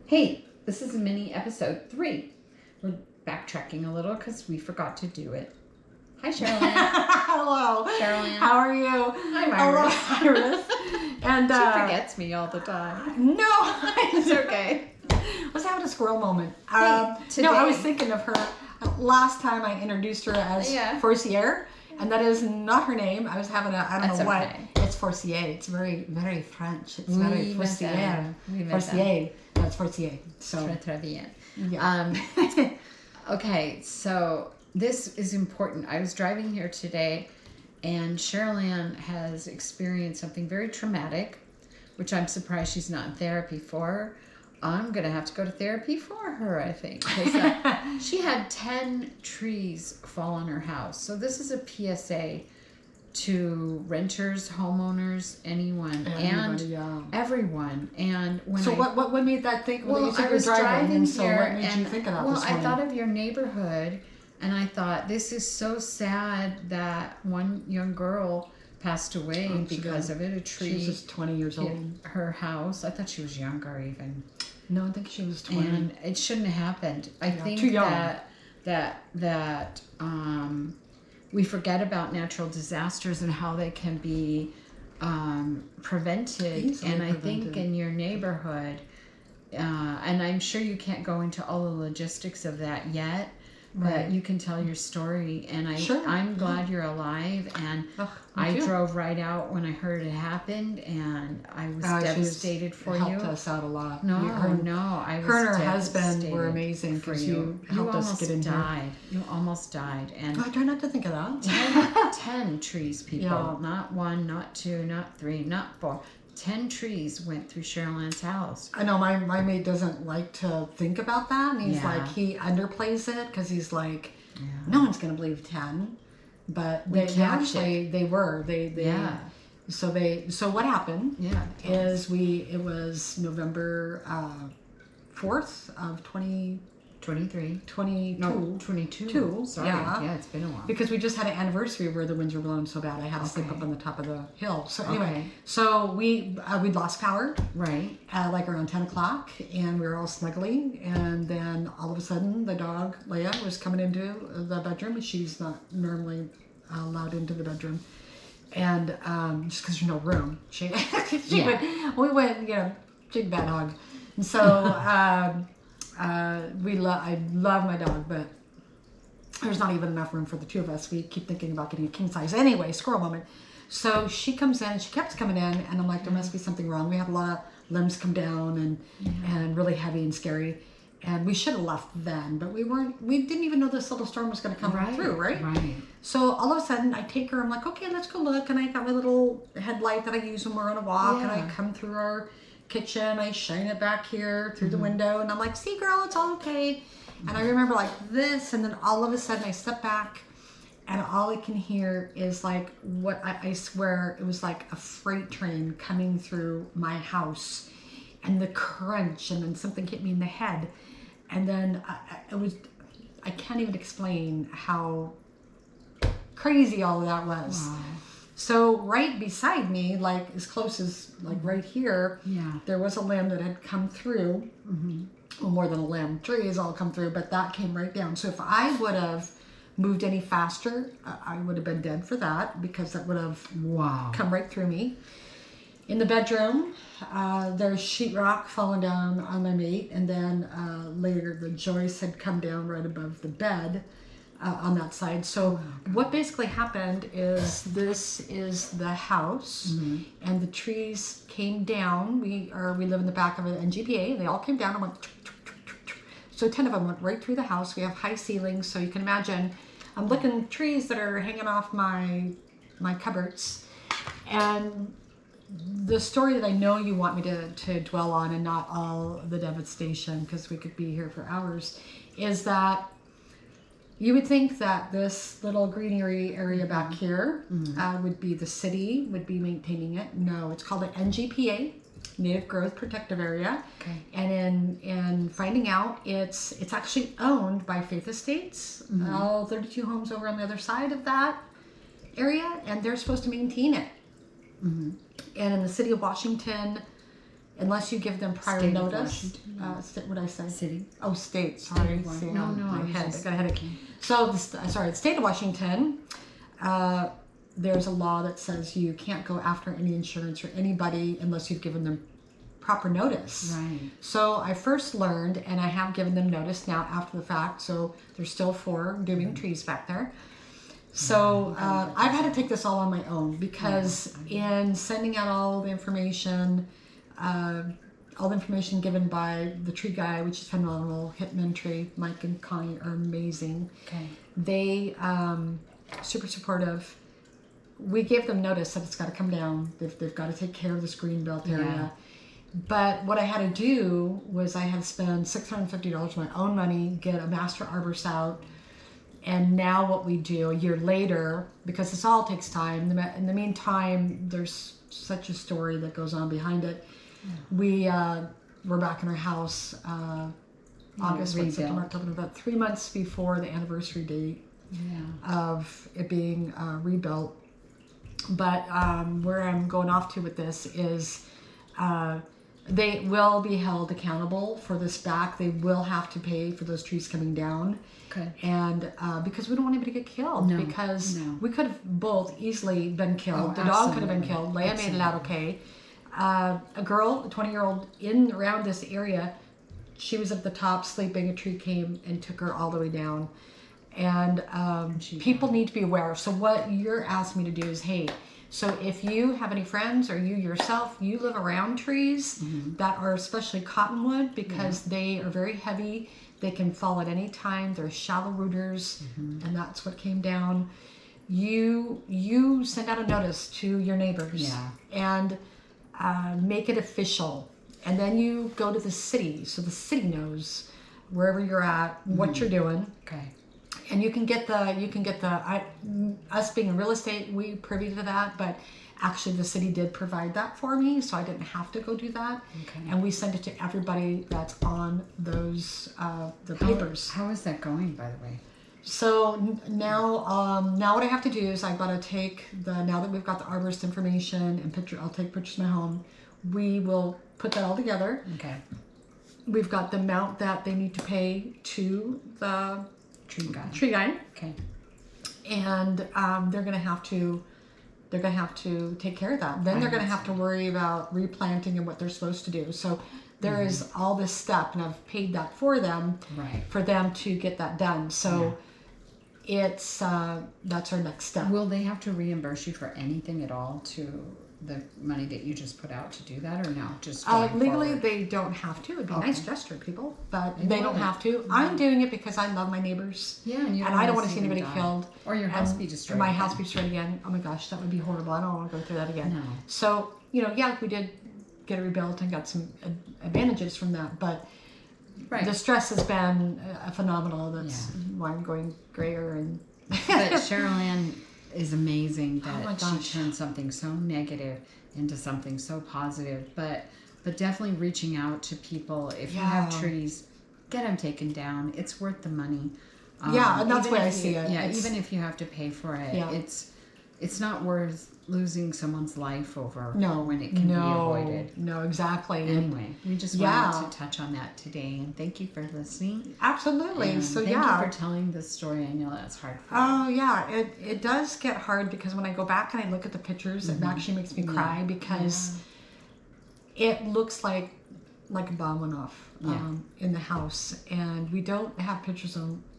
Hey, this is mini episode 3. We're backtracking a little because we forgot to do it. Hi, Cheryl Ann. Hello. Cheryl Ann. How are you? I'm Iris. Hello, Iris. And She forgets me all the time. No, It's okay. I was having a squirrel moment. Today. No, I was thinking of her. Last time I introduced her as Forcier, and that is not her name. I was having I don't know what. Okay. It's Forcier. It's very, very French. It's very Forcier. Forcier. That's Forcier. So. Très bien. Yeah. Okay, so this is important. I was driving here today, and Cheryl Ann has experienced something very traumatic, which I'm surprised she's not in therapy for. I'm going to have to go to therapy for her, I think. Because she had 10 trees fall on her house. So this is a PSA to renters, homeowners, anyone, everyone. And when what made that think? Well, I was driving so here, what made you think of that? Well, I thought of your neighborhood, and I thought this is so sad that one young girl passed away because of it. A tree. She was just 20 years old. Her house. I thought she was younger even. No, I think she was 20. And it shouldn't have happened. I think too young. that we forget about natural disasters and how they can be prevented. I think in your neighborhood, and I'm sure you can't go into all the logistics of that yet, but you can tell your story. And I'm glad you're alive. And I drove right out when I heard it happened, and I was devastated for you. Helped us out a lot. I was her and her husband were amazing because you helped us get in here. You almost died. And I try not to think of that. 10 trees, people. Yeah. Not 1, not 2, not 3, not 4. 10 trees went through Cheryl Ann's house. I know my mate doesn't like to think about that, and he's like, he underplays it because he's like, no one's going to believe 10. But they were. So what happened is it was November 4th of 2023. 22. Sorry. Yeah, it's been a while. Because we just had an anniversary where the winds were blowing so bad I had to sleep up on the top of the hill. So anyway, so we'd lost power. Right. Like around 10 o'clock, and we were all snuggling, and then all of a sudden the dog Leia was coming into the bedroom, and she's not normally allowed into the bedroom, and just because there's no room, we went, big bad dog, and so I love my dog, but there's not even enough room for the two of us. We keep thinking about getting a king size. Anyway, squirrel moment. So she comes in, and she kept coming in, and I'm like, there must be something wrong. We have a lot of limbs come down and really heavy and scary. And we should have left then, but we didn't even know this little storm was going to come through, right? Right. So all of a sudden I take her, I'm like, okay, let's go look. And I got my little headlight that I use when we're on a walk, and I come through our kitchen, I shine it back here through the window, and I'm like, see girl, it's all okay. And I remember like this, and then all of a sudden I step back, and all I can hear is like what I swear it was like a freight train coming through my house, and the crunch, and then something hit me in the head, and then I can't even explain how crazy all of that was. Wow. So right beside me, like as close as like right here, there was a limb that had come through. Well, more than a limb, trees all come through, but that came right down. So if I would have moved any faster, I would have been dead for that, because that would have come right through me. In the bedroom, there's sheetrock falling down on my mate, and then later the joist had come down right above the bed on that side. So what basically happened is this is the house, and the trees came down. We live in the back of an NGPA. They all came down and went. So 10 of them went right through the house. We have high ceilings, so you can imagine. I'm looking at trees that are hanging off my cupboards, and the story that I know you want me to dwell on, and not all the devastation, because we could be here for hours, is that you would think that this little greenery area back here would be the city, would be maintaining it. No, it's called an NGPA, Native Growth Protective Area. Okay. And in finding out, it's actually owned by Faith Estates, all 32 homes over on the other side of that area, and they're supposed to maintain it. And in the city of Washington, unless you give them prior State of notice. Washington. What did I say? City. Oh, state. Sorry. No, My I head. just- I got a headache. So, the state of Washington. There's a law that says you can't go after any insurance or anybody unless you've given them proper notice. Right. So I first learned, and I have given them notice now after the fact. So there's still 4 dooming trees back there. So I've had to take this all on my own because in sending out all the information given by the tree guy, which is phenomenal, Hitman Tree, Mike and Connie are amazing. Okay. They super supportive. We gave them notice that it's got to come down. They've got to take care of this green belt area. Yeah. But what I had to do was I had to spend $650 of my own money, get a master arborist out. And now what we do a year later, because this all takes time, in the meantime, there's such a story that goes on behind it. Yeah. We're back in our house August, September, October, about 3 months before the anniversary date of it being rebuilt. But where I'm going off to with this is they will be held accountable for this back. They will have to pay for those trees coming down. Okay. And because we don't want anybody to get killed, because we could have both easily been killed. The dog could have been killed. Leia made it out okay. A girl, a 20-year-old in around this area, she was at the top sleeping. A tree came and took her all the way down. And people need to be aware. So what you're asking me to do is, hey, so if you have any friends or you yourself, you live around trees that are especially cottonwood, because they are very heavy. They can fall at any time. They're shallow rooters, and that's what came down. You send out a notice to your neighbors and make it official. And then you go to the city, so the city knows wherever you're at, what you're doing. Okay. And you can get us being in real estate, we privy to that, but actually the city did provide that for me, so I didn't have to go do that. Okay. And we sent it to everybody that's on those the papers. How is that going, by the way? So now what I have to do is I've got to take now that we've got the arborist information and I'll take pictures of my home. We will put that all together. Okay. We've got the amount that they need to pay to the Tree guy. Okay. And they're gonna have to take care of that. Then they're gonna have to worry about replanting and what they're supposed to do. So there is all this step, and I've paid that for them, for them to get that done. So it's that's our next step. Will they have to reimburse you for anything at all to the money that you just put out to do that, or no? Just legally, forward? They don't have to. It'd be a nice gesture, people, but they don't have to. I'm doing it because I love my neighbors. Yeah, and I don't want to see anybody killed or your house be destroyed. My house be destroyed again. Oh my gosh, that would be horrible. I don't want to go through that again. No. So we did get it rebuilt and got some advantages from that, but the stress has been phenomenal. That's why I'm going grayer and. But Cheryl Ann is amazing that she turned something so negative into something so positive. But definitely reaching out to people. If you have trees, get them taken down. It's worth the money. And that's the way I see it. Yeah, even if you have to pay for it, it's not worth losing someone's life over when it can be avoided. No, exactly. Anyway, we just wanted to touch on that today, and thank you for listening. Absolutely. And so thank you for telling this story. I know that's hard for you. Oh yeah, it does get hard, because when I go back and I look at the pictures, it actually makes me cry, because it looks like a bomb went off in the house, and we don't have pictures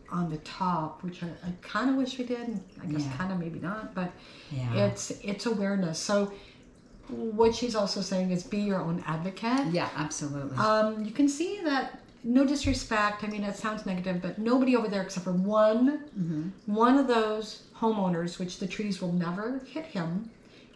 on the top, which I kind of wish we did. I guess kind of maybe not, but it's awareness. So what she's also saying is be your own advocate. Yeah, absolutely. You can see that, no disrespect, I mean, it sounds negative, but nobody over there except for one of those homeowners, which the trees will never hit him,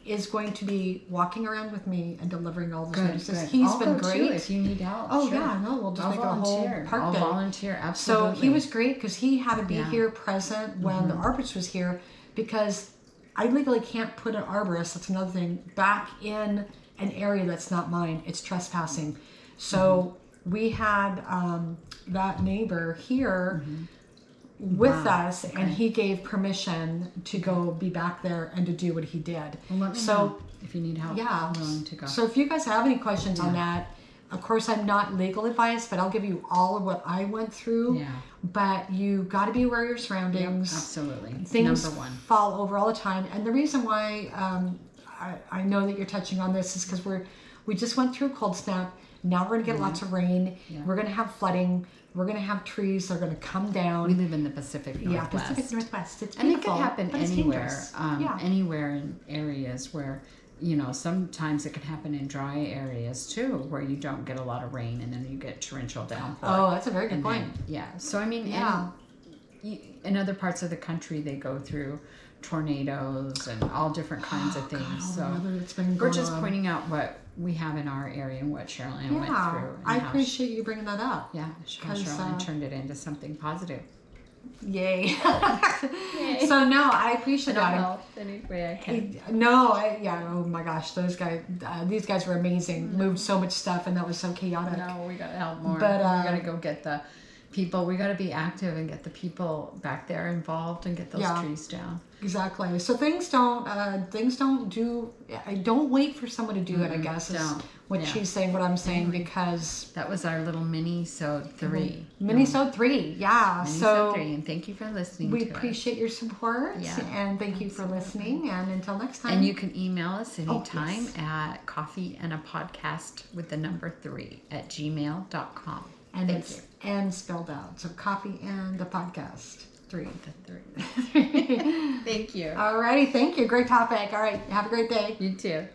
is going to be walking around with me and delivering all those notices. He's been great. Too, if you need help. Oh yeah, no, we'll just make a whole park day. I'll volunteer, absolutely. So he was great, because he had to be here present when the arborist was here, because I legally can't put an arborist, that's another thing, back in an area that's not mine. It's trespassing. So we had that neighbor here with us, and he gave permission to go be back there and to do what he did. Well, let me know if you need help. I'm willing to go. So if you guys have any questions on that, of course, I'm not legal advice, but I'll give you all of what I went through. Yeah. But you got to be aware of your surroundings. Yep, absolutely. Things Number one. fall over all the time. And the reason why I know that you're touching on this is because we just went through a cold snap. Now we're going to get lots of rain. Yeah. We're going to have flooding. We're going to have trees that are going to come down. We live in the Pacific Northwest. Yeah, Pacific Northwest. It's and beautiful, it could happen anywhere. Anywhere in areas where, sometimes it can happen in dry areas too, where you don't get a lot of rain and then you get torrential downpour. Oh, that's a very good point. So, I mean, in other parts of the country, they go through tornadoes and all different kinds of things. We're just pointing out what we have in our area and what Cheryl Ann went through. I appreciate you bringing that up. Yeah, Cheryl Ann turned it into something positive. Yay. So no, I appreciate that. I'll help any way I can. Oh my gosh, these guys were amazing. Moved so much stuff, and that was so chaotic. No, we gotta help more. But we gotta go get the people. We gotta be active and get the people back there involved and get those trees down. Exactly. So things don't do. Don't wait for someone to do it. I guess is what she's saying. What I'm saying, because that was our little mini-sode 3. Mini-sode 3. Yeah. Mini-sode 3. And thank you for listening. We appreciate your support. And thank you for listening. And until next time. And you can email us anytime at coffeeandapodcast@gmail.com. And it's and spelled out. So coffee and a podcast. 3. Thank you. Alrighty, thank you. Great topic. All right, have a great day. You too.